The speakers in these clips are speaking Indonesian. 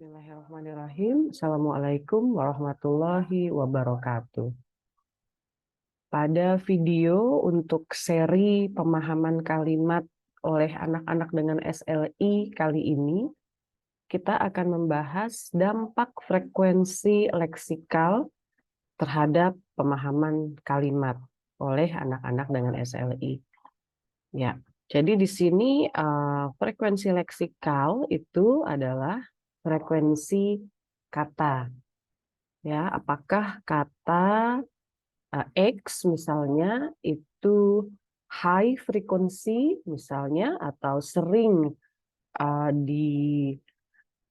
Bismillahirrahmanirrahim. Assalamualaikum warahmatullahi wabarakatuh. Pada video untuk seri pemahaman kalimat oleh anak-anak dengan SLI kali ini, kita akan membahas dampak frekuensi leksikal terhadap pemahaman kalimat oleh anak-anak dengan SLI. Ya, jadi di sini frekuensi leksikal itu adalah frekuensi kata. Ya, apakah kata X misalnya itu high frequency misalnya atau sering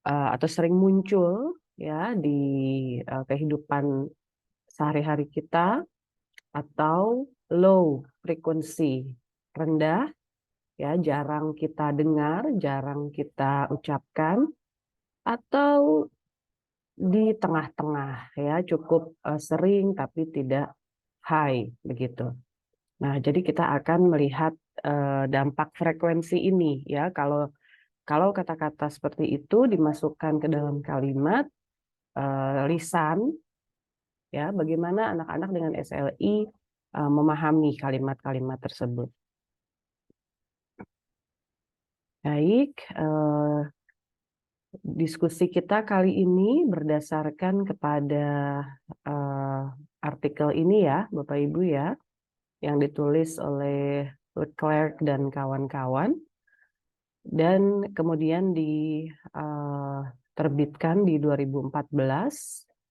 atau sering muncul ya di kehidupan sehari-hari kita, atau low frequency rendah ya, jarang kita dengar, jarang kita ucapkan, atau di tengah-tengah ya, cukup sering tapi tidak high begitu. Nah, jadi kita akan melihat dampak frekuensi ini ya. Kalau kata-kata seperti itu dimasukkan ke dalam kalimat lisan ya, bagaimana anak-anak dengan SLI memahami kalimat-kalimat tersebut. Baik, diskusi kita kali ini berdasarkan kepada artikel ini ya, Bapak Ibu ya, yang ditulis oleh Leclerc dan kawan-kawan, dan kemudian diterbitkan di 2014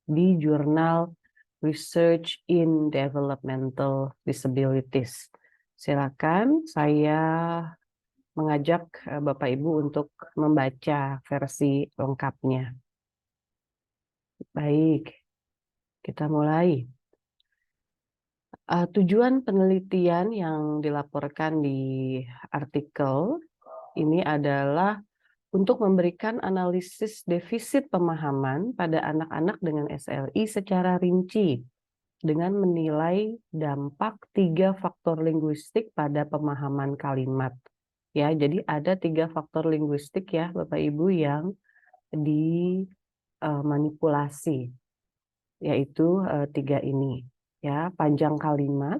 di jurnal Research in Developmental Disabilities. Silakan, saya mengajak Bapak Ibu untuk membaca versi lengkapnya. Baik, kita mulai. Tujuan penelitian yang dilaporkan di artikel ini adalah untuk memberikan analisis defisit pemahaman pada anak-anak dengan SLI secara rinci dengan menilai dampak 3 faktor linguistik pada pemahaman kalimat. Ya, jadi ada 3 faktor linguistik ya, Bapak Ibu, yang dimanipulasi, yaitu 3 ini. Ya, panjang kalimat,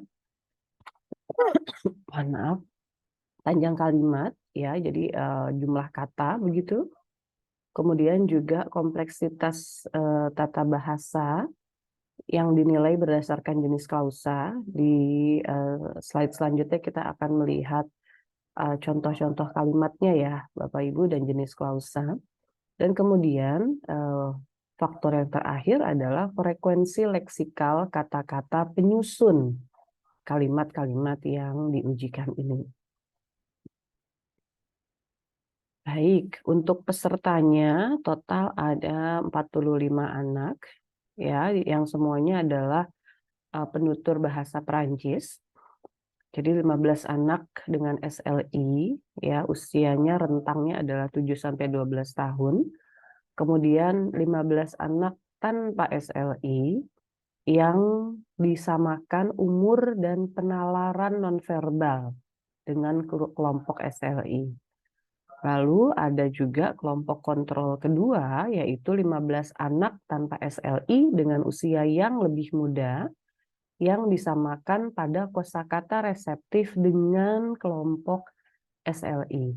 maaf, panjang kalimat, ya, jadi jumlah kata begitu. Kemudian juga kompleksitas tata bahasa yang dinilai berdasarkan jenis klausa. Di slide selanjutnya kita akan melihat contoh-contoh kalimatnya ya, Bapak Ibu, dan jenis klausa. Dan kemudian faktor yang terakhir adalah frekuensi leksikal kata-kata penyusun kalimat-kalimat yang diujikan ini. Baik, untuk pesertanya total ada 45 anak ya, yang semuanya adalah penutur bahasa Perancis. Jadi 15 anak dengan SLI ya, usianya rentangnya adalah 7 sampai 12 tahun. Kemudian 15 anak tanpa SLI yang disamakan umur dan penalaran nonverbal dengan kelompok SLI. Lalu ada juga kelompok kontrol kedua, yaitu 15 anak tanpa SLI dengan usia yang lebih muda yang disamakan pada kosakata reseptif dengan kelompok SLI.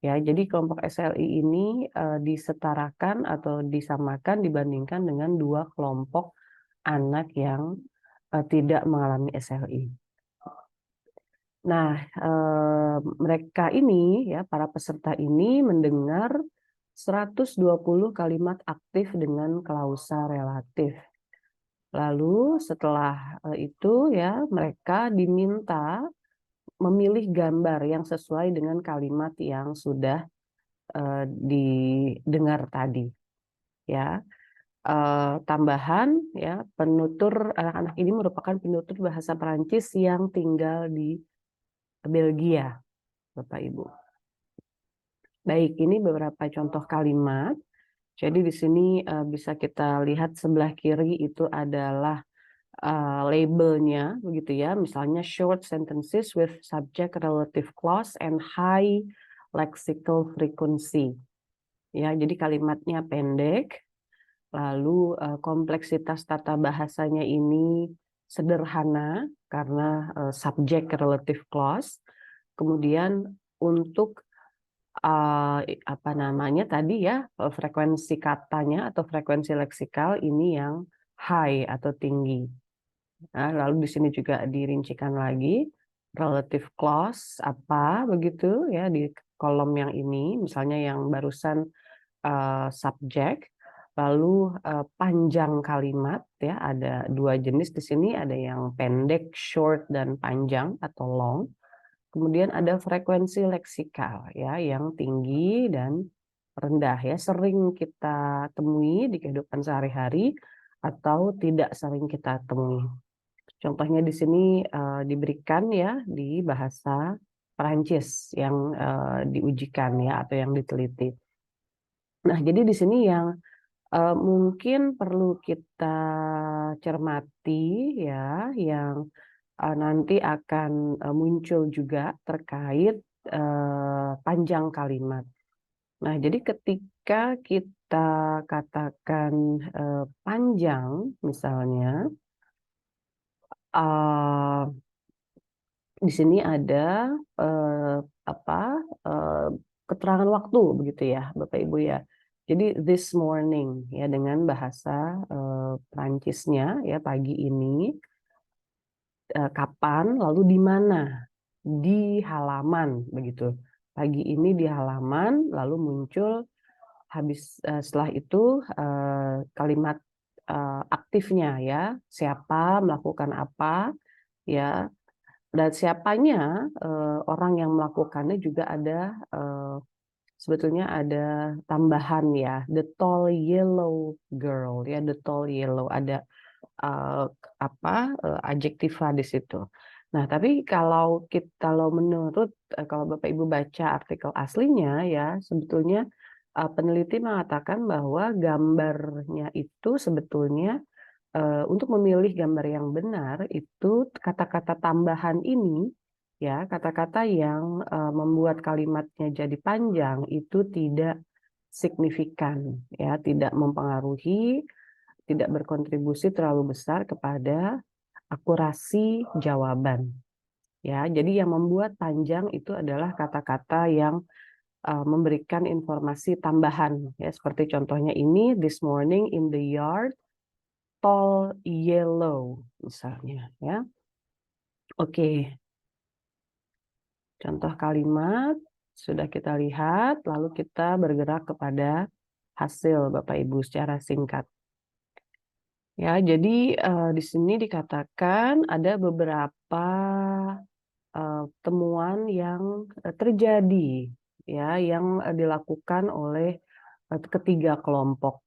Ya, jadi kelompok SLI ini disetarakan atau disamakan dibandingkan dengan 2 kelompok anak yang tidak mengalami SLI. Nah, mereka ini ya, para peserta ini mendengar 120 kalimat aktif dengan klausa relatif. Lalu setelah itu ya, mereka diminta memilih gambar yang sesuai dengan kalimat yang sudah didengar tadi. Ya, tambahan ya, penutur anak-anak ini merupakan penutur bahasa Perancis yang tinggal di Belgia, Bapak Ibu. Baik, ini beberapa contoh kalimat. Jadi di sini bisa kita lihat sebelah kiri itu adalah labelnya, begitu ya. Misalnya short sentences with subject relative clause and high lexical frequency. ya. Jadi kalimatnya pendek, lalu kompleksitas tata bahasanya ini sederhana karena subject relative clause. Kemudian untuk apa namanya tadi ya, frekuensi katanya atau frekuensi leksikal ini yang high atau tinggi. Nah, lalu di sini juga dirincikan lagi relative clause apa begitu ya di kolom yang ini, misalnya yang barusan subjek, lalu panjang kalimat ya, ada dua jenis di sini, ada yang pendek short dan panjang atau long. Kemudian ada frekuensi leksikal ya yang tinggi dan rendah ya, sering kita temui di kehidupan sehari-hari atau tidak sering kita temui. Contohnya di sini diberikan ya di bahasa Perancis yang diujikan ya atau yang diteliti. Nah, jadi di sini yang mungkin perlu kita cermati ya, yang nanti akan muncul juga terkait panjang kalimat. Nah, jadi ketika kita katakan panjang, misalnya, uh, di sini ada apa keterangan waktu begitu ya, Bapak Ibu ya. Jadi this morning ya dengan bahasa Prancisnya ya, pagi ini, kapan, lalu di mana, di halaman begitu. Pagi ini di halaman, lalu muncul habis setelah itu kalimat aktifnya ya, siapa melakukan apa ya, dan siapanya orang yang melakukannya juga ada sebetulnya ada tambahan ya, the tall yellow girl ya, the tall yellow, ada uh, adjektiva di situ. Nah, tapi kalau menurut kalau Bapak Ibu baca artikel aslinya ya, sebetulnya peneliti mengatakan bahwa gambarnya itu sebetulnya untuk memilih gambar yang benar itu kata-kata tambahan ini ya, kata-kata yang membuat kalimatnya jadi panjang itu tidak signifikan ya, tidak mempengaruhi, tidak berkontribusi terlalu besar kepada akurasi jawaban. Ya, jadi yang membuat panjang itu adalah kata-kata yang memberikan informasi tambahan ya, seperti contohnya ini, this morning in the yard, tall yellow misalnya ya. Oke, contoh kalimat sudah kita lihat, lalu kita bergerak kepada hasil Bapak Ibu secara singkat. Ya, jadi di sini dikatakan ada beberapa temuan yang terjadi ya, yang dilakukan oleh ketiga kelompok.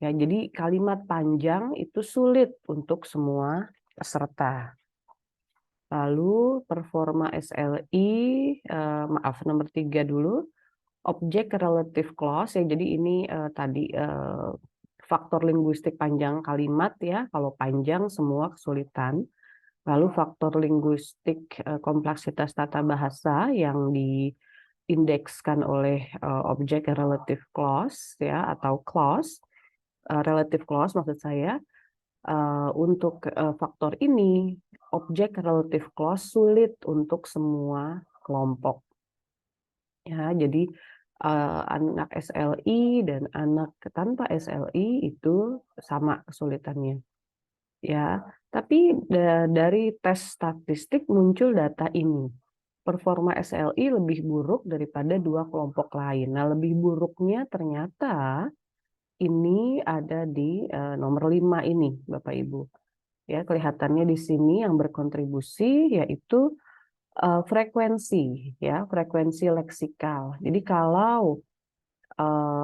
Ya, jadi kalimat panjang itu sulit untuk semua peserta. Lalu performa SLI, maaf nomor 3 dulu, objek relative clause ya, jadi ini tadi faktor linguistik panjang kalimat ya, kalau panjang semua kesulitan. Lalu faktor linguistik kompleksitas tata bahasa yang diindekskan oleh objek relative clause ya, atau clause, relative clause maksud saya. Untuk faktor ini, objek relative clause sulit untuk semua kelompok. Ya, jadi anak SLI dan anak tanpa SLI itu sama kesulitannya. Ya, tapi dari tes statistik muncul data ini. Performa SLI lebih buruk daripada dua kelompok lain. Nah, lebih buruknya ternyata ini ada di nomor 5 ini, Bapak Ibu. Ya, kelihatannya di sini yang berkontribusi yaitu frekuensi ya, frekuensi leksikal. Jadi kalau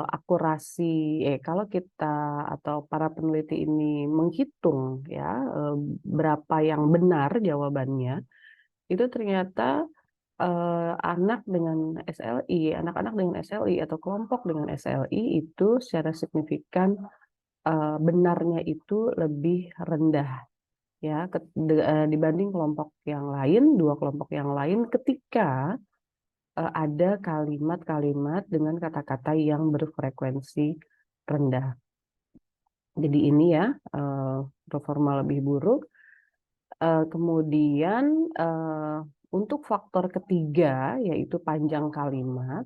akurasi kalau kita atau para peneliti ini menghitung ya berapa yang benar jawabannya, itu ternyata anak dengan SLI, anak-anak dengan SLI atau kelompok dengan SLI itu secara signifikan benarnya itu lebih rendah ya dibanding kelompok yang lain, dua kelompok yang lain ketika ada kalimat-kalimat dengan kata-kata yang berfrekuensi rendah. Jadi ini ya, performa lebih buruk. Kemudian untuk faktor ketiga yaitu panjang kalimat,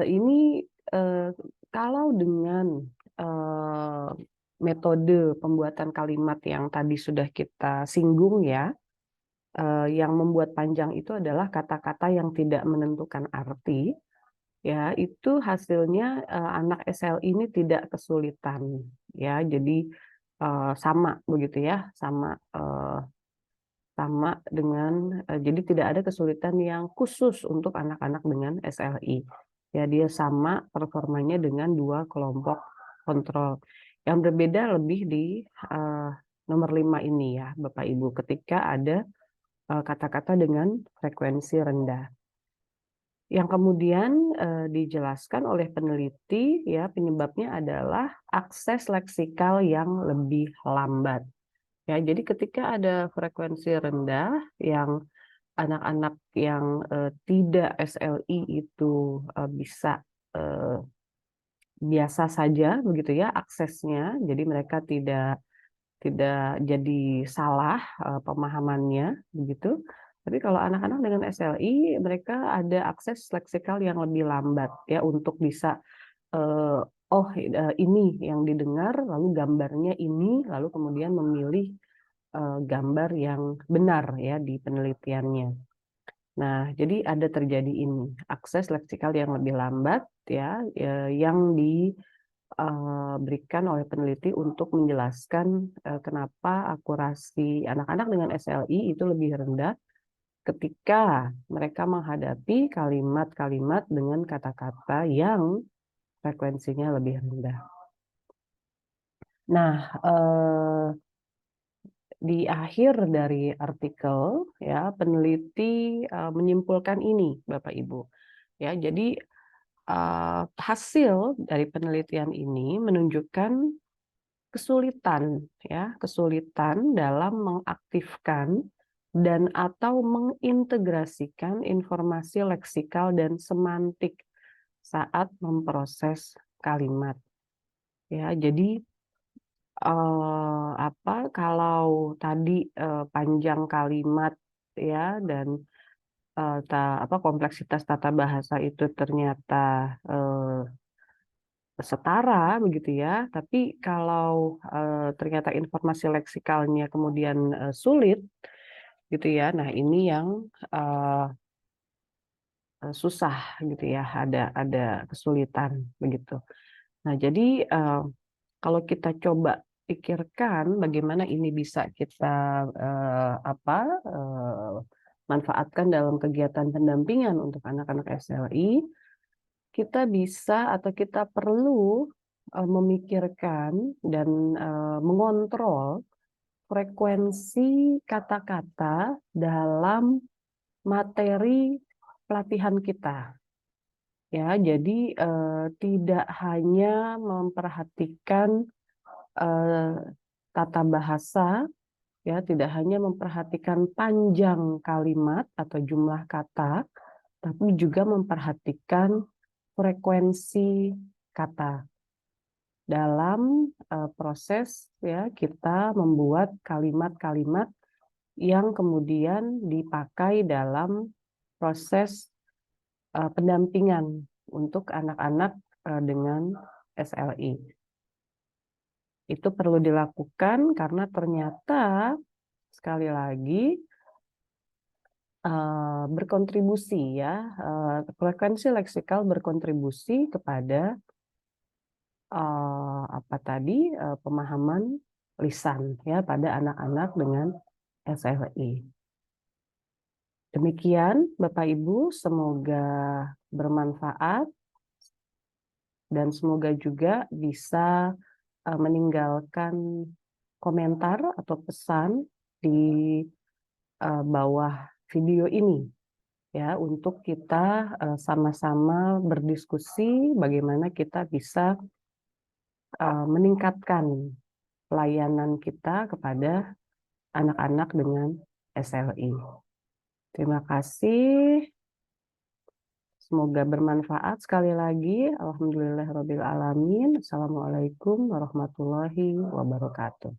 ini kalau dengan metode pembuatan kalimat yang tadi sudah kita singgung ya, yang membuat panjang itu adalah kata-kata yang tidak menentukan arti, ya itu hasilnya anak SLI ini tidak kesulitan, ya jadi sama begitu ya, sama dengan jadi tidak ada kesulitan yang khusus untuk anak-anak dengan SLI. Ya, dia sama performanya dengan dua kelompok kontrol. Yang berbeda lebih di nomor 5 ini ya, Bapak Ibu, ketika ada kata-kata dengan frekuensi rendah. Yang kemudian dijelaskan oleh peneliti ya penyebabnya adalah akses leksikal yang lebih lambat. Ya, jadi ketika ada frekuensi rendah yang anak-anak yang tidak SLI itu bisa biasa saja begitu ya aksesnya, jadi mereka tidak jadi salah pemahamannya begitu. Tapi kalau anak-anak dengan SLI mereka ada akses leksikal yang lebih lambat ya untuk bisa ini yang didengar lalu gambarnya ini lalu kemudian memilih gambar yang benar ya di penelitiannya. Nah, jadi ada terjadi ini, akses leksikal yang lebih lambat ya, yang diberikan oleh peneliti untuk menjelaskan kenapa akurasi anak-anak dengan SLI itu lebih rendah ketika mereka menghadapi kalimat-kalimat dengan kata-kata yang frekuensinya lebih rendah. Nah, di akhir dari artikel ya peneliti menyimpulkan ini Bapak Ibu. Ya, jadi hasil dari penelitian ini menunjukkan kesulitan dalam mengaktifkan dan atau mengintegrasikan informasi leksikal dan semantik saat memproses kalimat. Ya, jadi kalau tadi panjang kalimat ya dan kompleksitas tata bahasa itu ternyata setara begitu ya, tapi kalau ternyata informasi leksikalnya kemudian sulit gitu ya, nah ini yang susah gitu ya, ada kesulitan begitu. Nah jadi kalau kita coba pikirkan bagaimana ini bisa kita manfaatkan dalam kegiatan pendampingan untuk anak-anak SLI, kita bisa atau kita perlu memikirkan dan mengontrol frekuensi kata-kata dalam materi pelatihan kita. Ya, jadi tidak hanya memperhatikan tata bahasa, ya, tidak hanya memperhatikan panjang kalimat atau jumlah kata, tapi juga memperhatikan frekuensi kata dalam proses ya kita membuat kalimat-kalimat yang kemudian dipakai dalam proses pendampingan untuk anak-anak dengan SLI. Itu perlu dilakukan karena ternyata sekali lagi berkontribusi ya, frekuensi leksikal berkontribusi kepada pemahaman lisan ya pada anak-anak dengan SLI. Demikian Bapak Ibu, semoga bermanfaat dan semoga juga bisa meninggalkan komentar atau pesan di bawah video ini ya untuk kita sama-sama berdiskusi bagaimana kita bisa meningkatkan pelayanan kita kepada anak-anak dengan SLI. Terima kasih. Semoga bermanfaat sekali lagi. Alhamdulillahirabbil alamin. Assalamualaikum warahmatullahi wabarakatuh.